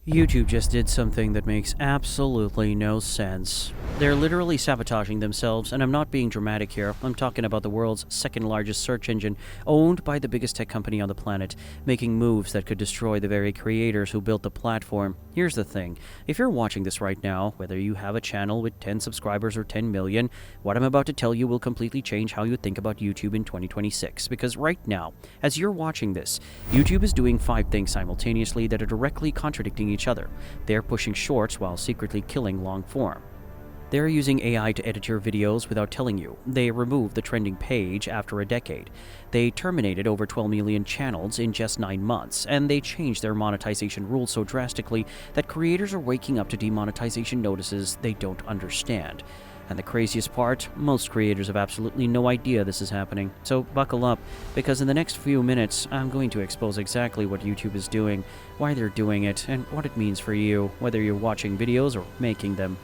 YouTube just did something that makes absolutely no sense. They're literally sabotaging themselves, and I'm not being dramatic here. I'm talking about the world's second largest search engine, owned by the biggest tech company on the planet, making moves that could destroy the very creators who built the platform. Here's the thing. If you're watching this right now, whether you have a channel with 10 subscribers or 10 million, what I'm about to tell you will completely change how you think about YouTube in 2026. Because right now, as you're watching this, YouTube is doing 5 things simultaneously that are directly contradicting each other. They're pushing shorts while secretly killing long form. They're using AI to edit your videos without telling you. They removed the trending page after a decade. They terminated over 12 million channels in just 9 months, and they changed their monetization rules so drastically that creators are waking up to demonetization notices they don't understand. And the craziest part, most creators have absolutely no idea this is happening. So buckle up, because in the next few minutes, I'm going to expose exactly what YouTube is doing, why they're doing it, and what it means for you, whether you're watching videos or making them.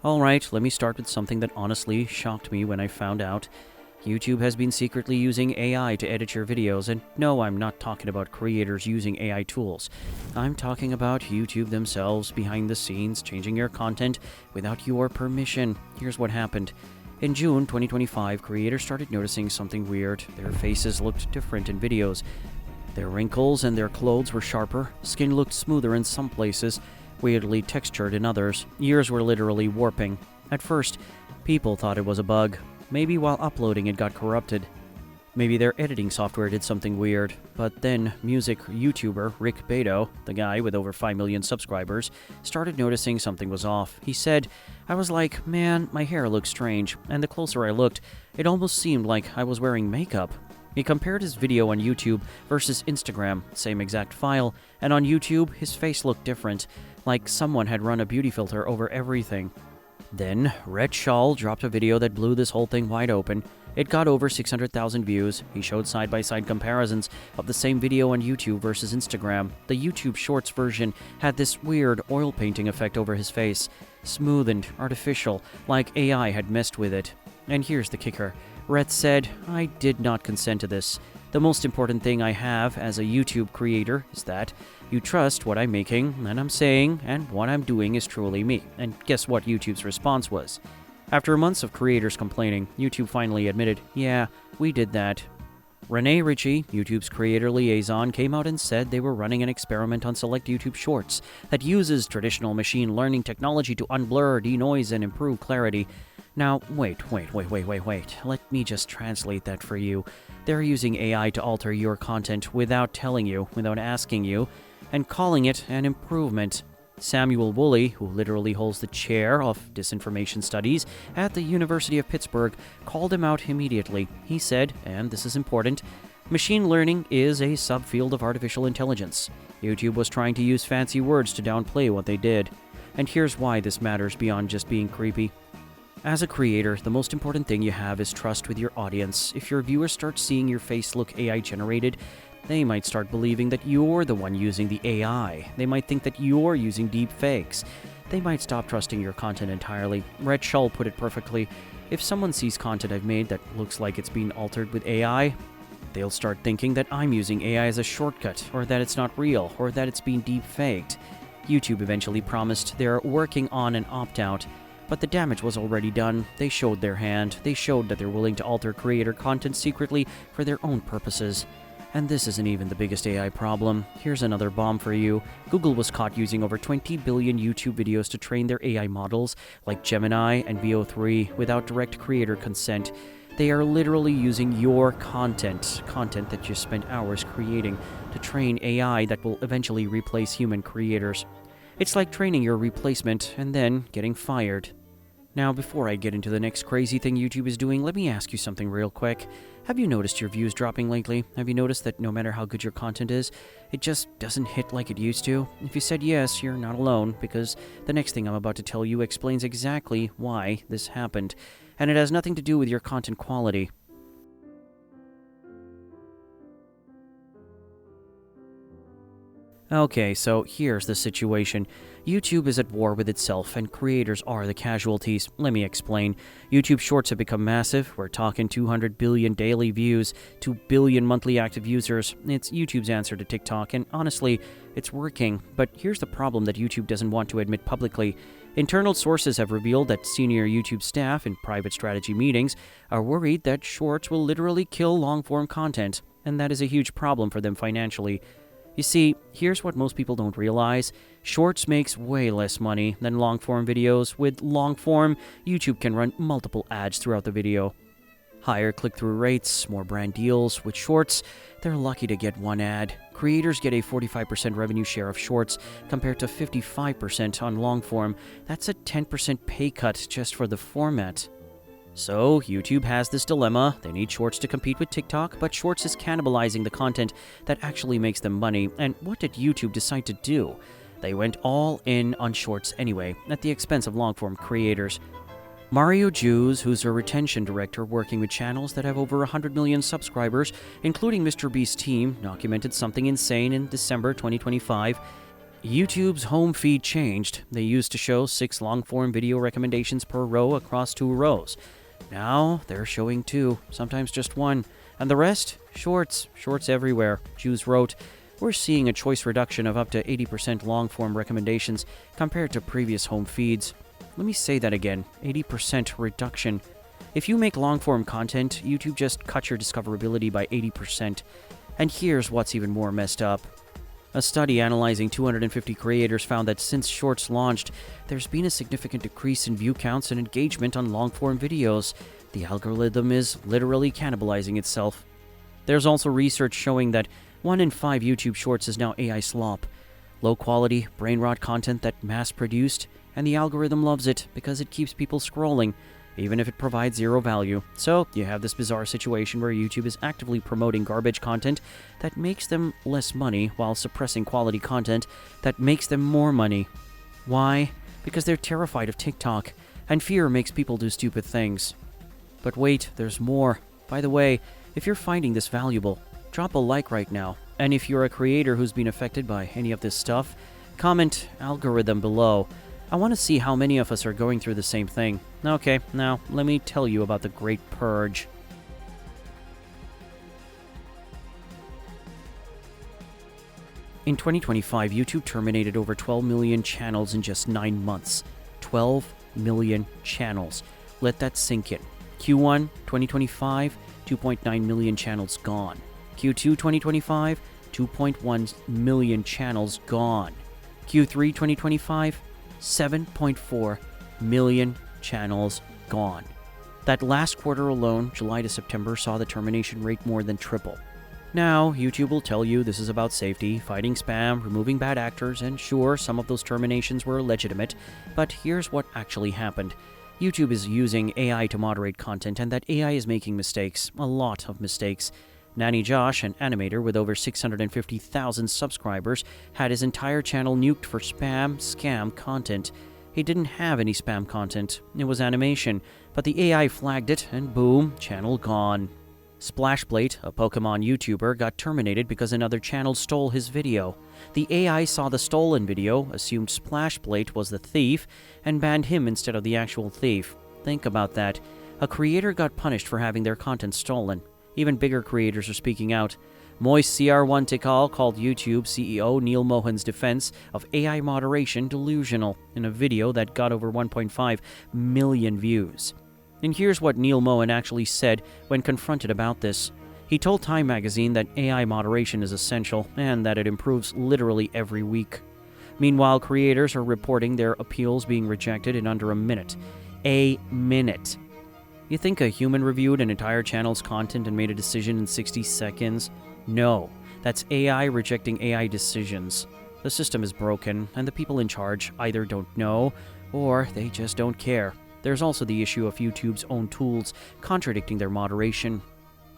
Alright, let me start with something that honestly shocked me when I found out. YouTube has been secretly using AI to edit your videos, and no, I'm not talking about creators using AI tools. I'm talking about YouTube themselves behind the scenes changing your content without your permission. Here's what happened. In June 2025, creators started noticing something weird. Their faces looked different in videos. Their wrinkles and their clothes were sharper, skin looked smoother in some places, weirdly textured in others. Ears were literally warping. At first, people thought it was a bug. Maybe while uploading it got corrupted. Maybe their editing software did something weird. But then music YouTuber Rick Beto, the guy with over 5 million subscribers, started noticing something was off. He said, "I was like, man, my hair looks strange, and the closer I looked, it almost seemed like I was wearing makeup." He compared his video on YouTube versus Instagram, same exact file, and on YouTube, his face looked different, like someone had run a beauty filter over everything. Then, Red Shawl dropped a video that blew this whole thing wide open. It got over 600,000 views. He showed side-by-side comparisons of the same video on YouTube versus Instagram. The YouTube Shorts version had this weird oil painting effect over his face, smooth and artificial, like AI had messed with it. And here's the kicker. Red said, "I did not consent to this. The most important thing I have as a YouTube creator is that you trust what I'm making and I'm saying, and what I'm doing is truly me." And guess what YouTube's response was? After months of creators complaining, YouTube finally admitted, "Yeah, we did that." Renee Ritchie, YouTube's creator liaison, came out and said they were running an experiment on select YouTube Shorts that uses traditional machine learning technology to unblur, denoise, and improve clarity. Now, wait. Let me just translate that for you. They're using AI to alter your content without telling you, without asking you, and calling it an improvement. Samuel Woolley, who literally holds the chair of disinformation studies at the University of Pittsburgh, called him out immediately. He said, and this is important, "Machine learning is a subfield of artificial intelligence." YouTube was trying to use fancy words to downplay what they did. And here's why this matters beyond just being creepy. As a creator, the most important thing you have is trust with your audience. If your viewers start seeing your face look AI-generated, they might start believing that you're the one using the AI. They might think that you're using deep fakes. They might stop trusting your content entirely. Red Shawl put it perfectly. If someone sees content I've made that looks like it's being altered with AI, they'll start thinking that I'm using AI as a shortcut, or that it's not real, or that it's being deep faked. YouTube eventually promised they're working on an opt-out, but the damage was already done. They showed their hand. They showed that they're willing to alter creator content secretly for their own purposes. And this isn't even the biggest AI problem. Here's another bomb for you. Google was caught using over 20 billion YouTube videos to train their AI models, like Gemini and VO3, without direct creator consent. They are literally using your content that you spent hours creating, to train AI that will eventually replace human creators. It's like training your replacement and then getting fired. Now, before I get into the next crazy thing YouTube is doing, let me ask you something real quick. Have you noticed your views dropping lately? Have you noticed that no matter how good your content is, it just doesn't hit like it used to? If you said yes, you're not alone, because the next thing I'm about to tell you explains exactly why this happened, and it has nothing to do with your content quality. Okay, so here's the situation. YouTube is at war with itself, and creators are the casualties. Let me explain. YouTube Shorts have become massive. We're talking 200 billion daily views, 2 billion monthly active users. It's YouTube's answer to TikTok, and honestly, it's working. But here's the problem that YouTube doesn't want to admit publicly. Internal sources have revealed that senior YouTube staff in private strategy meetings are worried that Shorts will literally kill long-form content, and that is a huge problem for them financially. You see, here's what most people don't realize. Shorts makes way less money than long-form videos. With long-form, YouTube can run multiple ads throughout the video. Higher click-through rates, more brand deals. With Shorts, they're lucky to get one ad. Creators get a 45% revenue share of Shorts compared to 55% on long-form. That's a 10% pay cut just for the format. So, YouTube has this dilemma. They need Shorts to compete with TikTok, but Shorts is cannibalizing the content that actually makes them money. And what did YouTube decide to do? They went all in on Shorts anyway, at the expense of long-form creators. Mario Jews, who's a retention director working with channels that have over 100 million subscribers, including MrBeast's team, documented something insane in December 2025. YouTube's home feed changed. They used to show 6 long-form video recommendations per row across 2 rows. Now, they're showing 2, sometimes just 1. And the rest? Shorts. Shorts everywhere. Jews wrote, "We're seeing a choice reduction of up to 80% long-form recommendations compared to previous home feeds." Let me say that again. 80% reduction. If you make long-form content, YouTube just cuts your discoverability by 80%. And here's what's even more messed up. A study analyzing 250 creators found that since Shorts launched, there's been a significant decrease in view counts and engagement on long-form videos. The algorithm is literally cannibalizing itself. There's also research showing that 1 in 5 YouTube Shorts is now AI slop. Low-quality, brain-rot content that mass-produced, and the algorithm loves it because it keeps people scrolling, even if it provides 0 value. So, you have this bizarre situation where YouTube is actively promoting garbage content that makes them less money while suppressing quality content that makes them more money. Why? Because they're terrified of TikTok, and fear makes people do stupid things. But wait, there's more. By the way, if you're finding this valuable, drop a like right now. And if you're a creator who's been affected by any of this stuff, comment algorithm below. I want to see how many of us are going through the same thing. Okay, now let me tell you about the Great Purge. In 2025, YouTube terminated over 12 million channels in just 9 months. 12 million channels. Let that sink in. Q1 2025, 2.9 million channels gone. Q2 2025, 2.1 million channels gone. Q3 2025, 7.4 million channels gone. That last quarter alone, July to September, saw the termination rate more than triple. Now, YouTube will tell you this is about safety, fighting spam, removing bad actors, and sure, some of those terminations were legitimate, but here's what actually happened. YouTube is using AI to moderate content, and that AI is making mistakes, a lot of mistakes. Nanny Josh, an animator with over 650,000 subscribers, had his entire channel nuked for scam content. He didn't have any spam content. It was animation, but the AI flagged it, and boom, channel gone. Splashblade, a Pokemon YouTuber, got terminated because another channel stole his video. The AI saw the stolen video, assumed Splashblade was the thief, and banned him instead of the actual thief. Think about that. A creator got punished for having their content stolen. Even bigger creators are speaking out. Moist CR1 Tikal called YouTube CEO Neil Mohan's defense of AI moderation delusional in a video that got over 1.5 million views. And here's what Neil Mohan actually said when confronted about this. He told Time magazine that AI moderation is essential and that it improves literally every week. Meanwhile, creators are reporting their appeals being rejected in under a minute. A minute. You think a human reviewed an entire channel's content and made a decision in 60 seconds? No. That's AI rejecting AI decisions. The system is broken, and the people in charge either don't know, or they just don't care. There's also the issue of YouTube's own tools contradicting their moderation.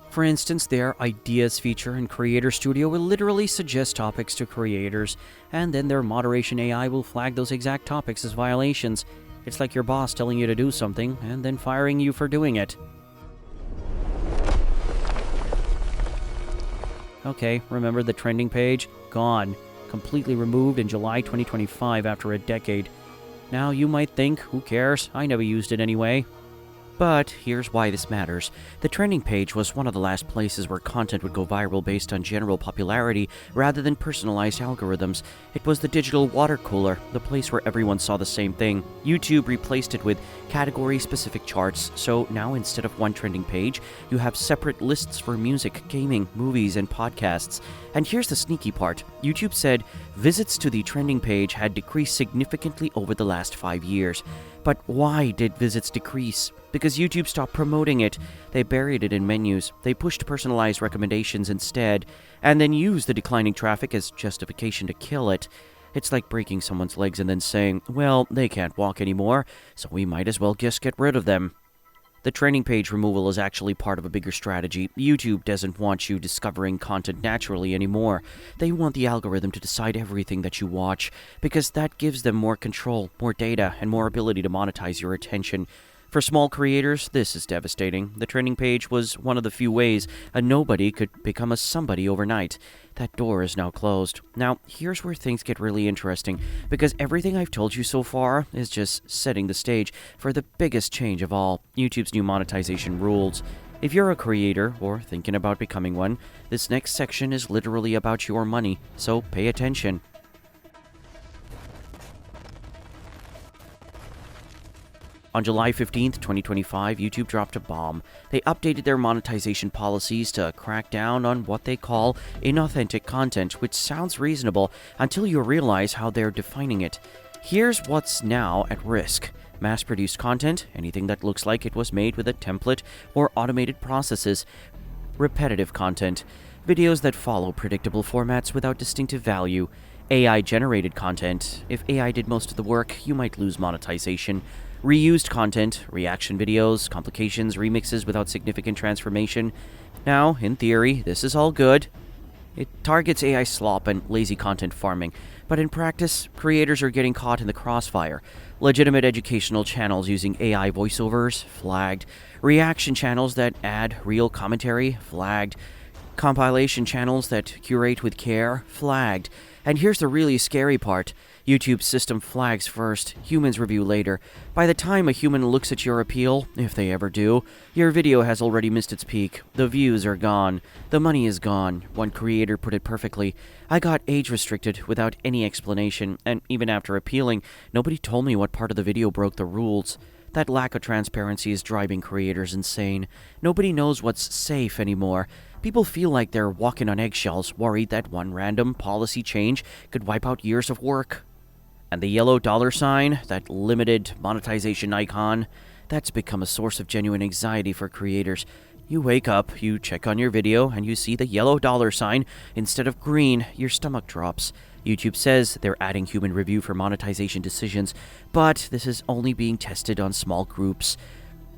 For instance, their Ideas feature in Creator Studio will literally suggest topics to creators, and then their moderation AI will flag those exact topics as violations. It's like your boss telling you to do something and then firing you for doing it. Okay, remember the trending page? Gone. completely removed in July 2025 after a decade. Now you might think, who cares? I never used it anyway. But here's why this matters. The trending page was one of the last places where content would go viral based on general popularity rather than personalized algorithms. It was the digital water cooler, the place where everyone saw the same thing. YouTube replaced it with category-specific charts, so now instead of one trending page, you have separate lists for music, gaming, movies, and podcasts. And here's the sneaky part. YouTube said visits to the trending page had decreased significantly over the last 5 years. But why did visits decrease? Because YouTube stopped promoting it. They buried it in menus. They pushed personalized recommendations instead, and then used the declining traffic as justification to kill it. It's like breaking someone's legs and then saying, well, they can't walk anymore, so we might as well just get rid of them. The trending page removal is actually part of a bigger strategy. YouTube doesn't want you discovering content naturally anymore. They want the algorithm to decide everything that you watch, because that gives them more control, more data, and more ability to monetize your attention. For small creators, this is devastating. The trending page was one of the few ways a nobody could become a somebody overnight. That door is now closed. Now, here's where things get really interesting, because everything I've told you so far is just setting the stage for the biggest change of all, YouTube's new monetization rules. If you're a creator, or thinking about becoming one, this next section is literally about your money, so pay attention. On July 15th, 2025, YouTube dropped a bomb. They updated their monetization policies to crack down on what they call inauthentic content, which sounds reasonable until you realize how they're defining it. Here's what's now at risk. Mass-produced content, anything that looks like it was made with a template or automated processes. Repetitive content, videos that follow predictable formats without distinctive value. AI-generated content, if AI did most of the work, you might lose monetization. Reused content, reaction videos, complications, remixes without significant transformation. Now, in theory, this is all good. It targets AI slop and lazy content farming, but in practice, creators are getting caught in the crossfire. Legitimate educational channels using AI voiceovers, flagged. Reaction channels that add real commentary, flagged. Compilation channels that curate with care, flagged. And here's the really scary part. YouTube's system flags first, humans review later. By the time a human looks at your appeal, if they ever do, your video has already missed its peak. The views are gone. The money is gone. One creator put it perfectly. I got age restricted without any explanation, and even after appealing, nobody told me what part of the video broke the rules. That lack of transparency is driving creators insane. Nobody knows what's safe anymore. People feel like they're walking on eggshells, worried that one random policy change could wipe out years of work. And the yellow dollar sign, that limited monetization icon, that's become a source of genuine anxiety for creators. You wake up, you check on your video, and you see the yellow dollar sign instead of green, your stomach drops. YouTube says they're adding human review for monetization decisions, but this is only being tested on small groups.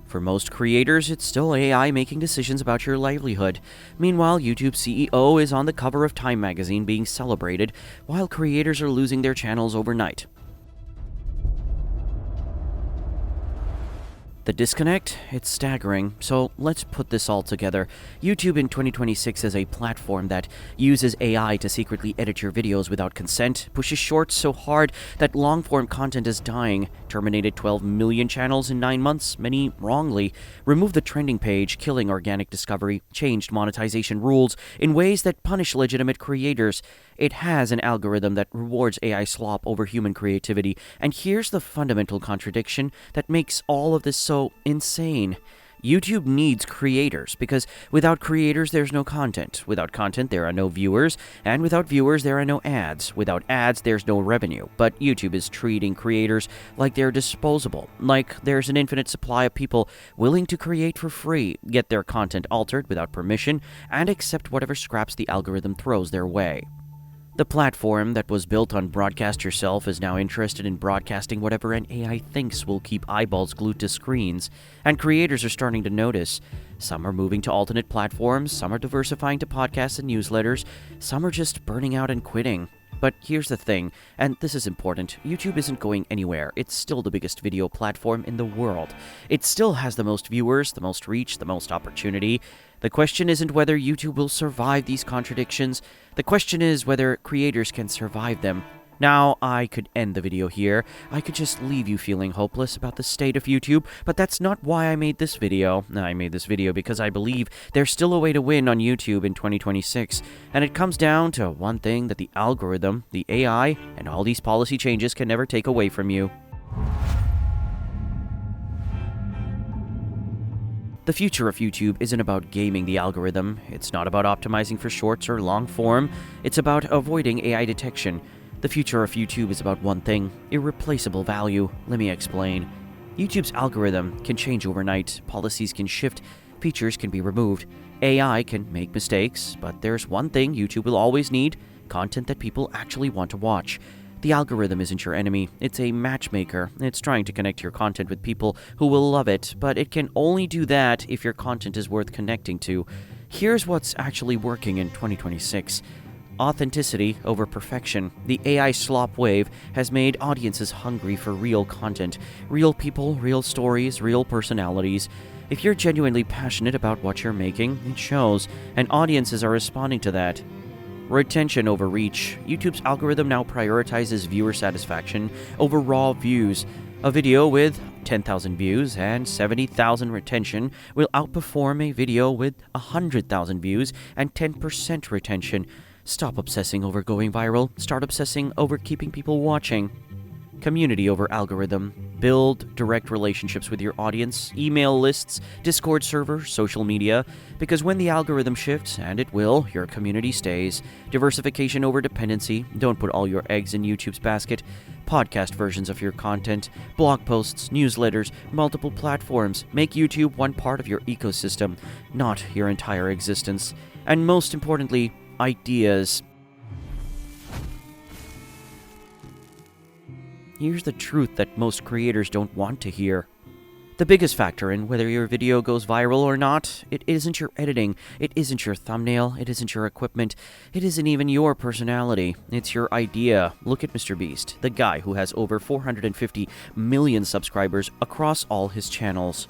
For most creators, it's still AI making decisions about your livelihood. Meanwhile, YouTube's CEO is on the cover of Time magazine being celebrated, while creators are losing their channels overnight. The disconnect? It's staggering. So let's put this all together. YouTube in 2026 is a platform that uses AI to secretly edit your videos without consent, pushes shorts so hard that long-form content is dying, terminated 12 million channels in 9 months, many wrongly, removed the trending page, killing organic discovery, changed monetization rules in ways that punish legitimate creators. It has an algorithm that rewards AI slop over human creativity, and here's the fundamental contradiction that makes all of this so insane. YouTube needs creators, because without creators there's no content. Without content there are no viewers, and without viewers there are no ads. Without ads there's no revenue. But YouTube is treating creators like they're disposable, like there's an infinite supply of people willing to create for free, get their content altered without permission, and accept whatever scraps the algorithm throws their way. The platform that was built on broadcast yourself is now interested in broadcasting whatever an AI thinks will keep eyeballs glued to screens, and creators are starting to notice. Some are moving to alternate platforms, some are diversifying to podcasts and newsletters, some are just burning out and quitting. But here's the thing, and this is important, YouTube isn't going anywhere. It's still the biggest video platform in the world. It still has the most viewers, the most reach, the most opportunity. The question isn't whether YouTube will survive these contradictions. The question is whether creators can survive them. Now, I could end the video here. I could just leave you feeling hopeless about the state of YouTube, but that's not why I made this video. I made this video because I believe there's still a way to win on YouTube in 2026, and it comes down to one thing that the algorithm, the AI, and all these policy changes can never take away from you. The future of YouTube isn't about gaming the algorithm. It's not about optimizing for shorts or long form. It's about avoiding AI detection. The future of YouTube is about one thing: irreplaceable value. Let me explain. YouTube's algorithm can change overnight, policies can shift, features can be removed, AI can make mistakes, but there's one thing YouTube will always need: content that people actually want to watch. The algorithm isn't your enemy, it's a matchmaker. It's trying to connect your content with people who will love it, but it can only do that if your content is worth connecting to. Here's what's actually working in 2026. Authenticity over perfection. The AI slop wave has made audiences hungry for real content. Real people, real stories, real personalities. If you're genuinely passionate about what you're making, it shows, and audiences are responding to that. Retention over reach. YouTube's algorithm now prioritizes viewer satisfaction over raw views. A video with 10,000 views and 70,000 retention will outperform a video with 100,000 views and 10% retention. Stop obsessing over going viral. Start obsessing over keeping people watching. Community over algorithm. Build direct relationships with your audience, email lists, Discord server, social media, because when the algorithm shifts, and it will, your community stays. Diversification over dependency. Don't put all your eggs in YouTube's basket. Podcast versions of your content, blog posts, newsletters, multiple platforms. Make YouTube one part of your ecosystem, not your entire existence. And most importantly, ideas. Here's the truth that most creators don't want to hear. The biggest factor in whether your video goes viral or not, it isn't your editing, it isn't your thumbnail, it isn't your equipment, it isn't even your personality. It's your idea. Look at MrBeast, the guy who has over 450 million subscribers across all his channels.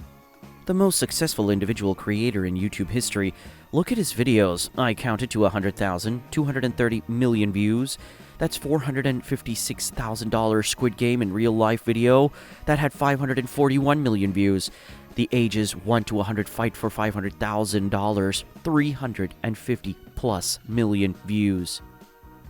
The most successful individual creator in YouTube history. Look at his videos. I counted to 100,000, 230 million views. That's $456,000 Squid Game in real life video that had 541 million views. The ages 1 to 100 fight for $500,000, 350 plus million views.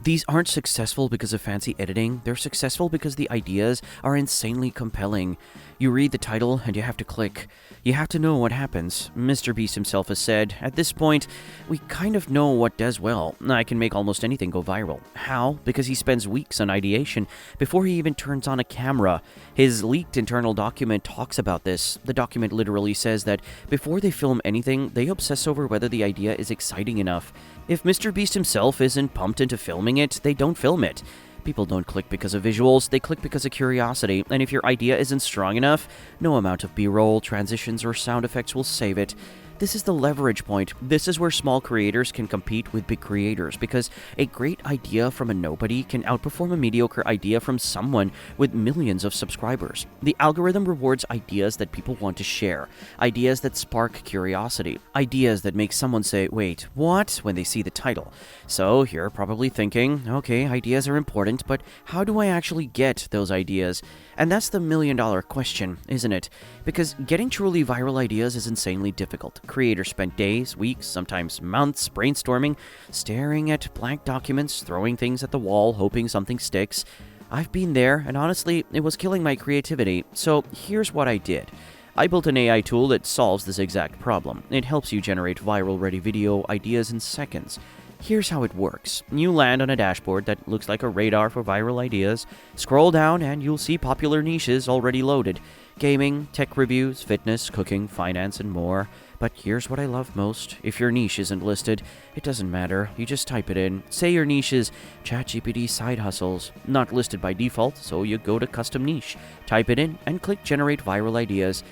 These aren't successful because of fancy editing, they're successful because the ideas are insanely compelling. You read the title and you have to click. You have to know what happens. MrBeast himself has said, at this point, we kind of know what does well. I can make almost anything go viral. How? Because he spends weeks on ideation before he even turns on a camera. His leaked internal document talks about this. The document literally says that before they film anything, they obsess over whether the idea is exciting enough. If MrBeast himself isn't pumped into filming it, they don't film it. People don't click because of visuals, they click because of curiosity, and if your idea isn't strong enough, no amount of B-roll, transitions, or sound effects will save it. This is the leverage point. This is where small creators can compete with big creators, because a great idea from a nobody can outperform a mediocre idea from someone with millions of subscribers. The algorithm rewards ideas that people want to share, ideas that spark curiosity, ideas that make someone say, wait, what? When they see the title. So you're probably thinking, okay, ideas are important, but how do I actually get those ideas? And that's the million-dollar question, isn't it? Because getting truly viral ideas is insanely difficult. Creators spend days, weeks, sometimes months brainstorming, staring at blank documents, throwing things at the wall, hoping something sticks. I've been there, and honestly, it was killing my creativity. So here's what I did. I built an AI tool that solves this exact problem. It helps you generate viral-ready video ideas in seconds. Here's how it works. You land on a dashboard that looks like a radar for viral ideas. Scroll down and you'll see popular niches already loaded. Gaming, tech reviews, fitness, cooking, finance, and more. But here's what I love most. If your niche isn't listed, it doesn't matter. You just type it in. Say your niche is ChatGPT side hustles. Not listed by default, so you go to custom niche. Type it in and click generate viral ideas.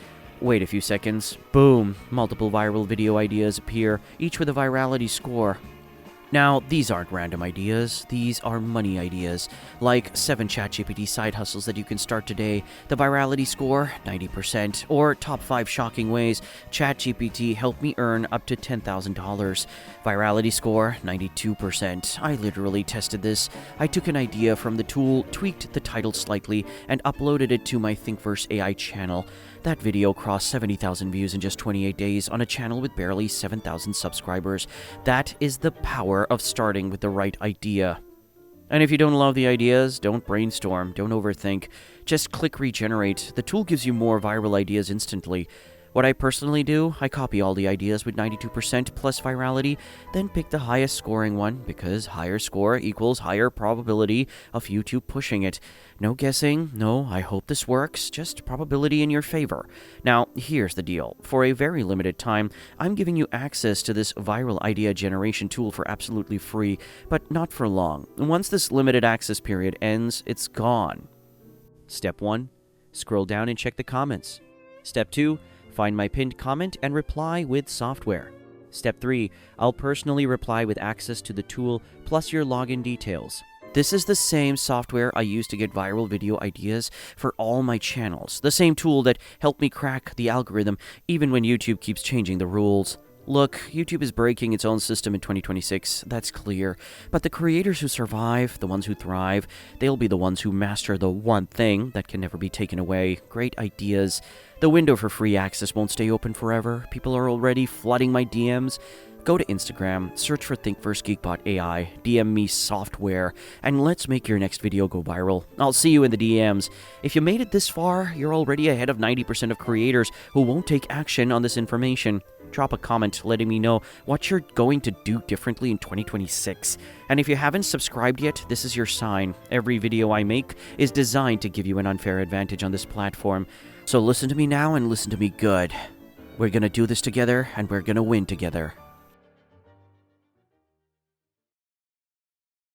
Wait a few seconds. Boom. Multiple viral video ideas appear, each with a virality score. Now, these aren't random ideas, these are money ideas, like 7 ChatGPT side hustles that you can start today, the virality score, 90%, or top 5 shocking ways ChatGPT helped me earn up to $10,000. Virality score, 92%. I literally tested this. I took an idea from the tool, tweaked the title slightly, and uploaded it to my ThinkverseAI channel. That video crossed 70,000 views in just 28 days on a channel with barely 7,000 subscribers. That is the power of starting with the right idea. And if you don't love the ideas, don't brainstorm, don't overthink. Just click regenerate. The tool gives you more viral ideas instantly. What I personally do, I copy all the ideas with 92% plus virality, then pick the highest scoring one, because higher score equals higher probability of YouTube pushing it. No guessing, no, I hope this works, just probability in your favor. Now, here's the deal. For a very limited time, I'm giving you access to this viral idea generation tool for absolutely free, but not for long. Once this limited access period ends, it's gone. Step 1. Scroll down and check the comments. Step 2. Find my pinned comment and reply with software. Step 3. I'll personally reply with access to the tool plus your login details. This is the same software I use to get viral video ideas for all my channels. The same tool that helped me crack the algorithm even when YouTube keeps changing the rules. Look, YouTube is breaking its own system in 2026, that's clear. But the creators who survive, the ones who thrive, they'll be the ones who master the one thing that can never be taken away: great ideas. The window for free access won't stay open forever. People are already flooding my DMs. Go to Instagram, search for ThinkverseGeek.ai, DM me software, and let's make your next video go viral. I'll see you in the DMs. If you made it this far, you're already ahead of 90% of creators who won't take action on this information. Drop a comment letting me know what you're going to do differently in 2026. And if you haven't subscribed yet, this is your sign. Every video I make is designed to give you an unfair advantage on this platform. So listen to me now and listen to me good. We're gonna do this together, and we're gonna win together.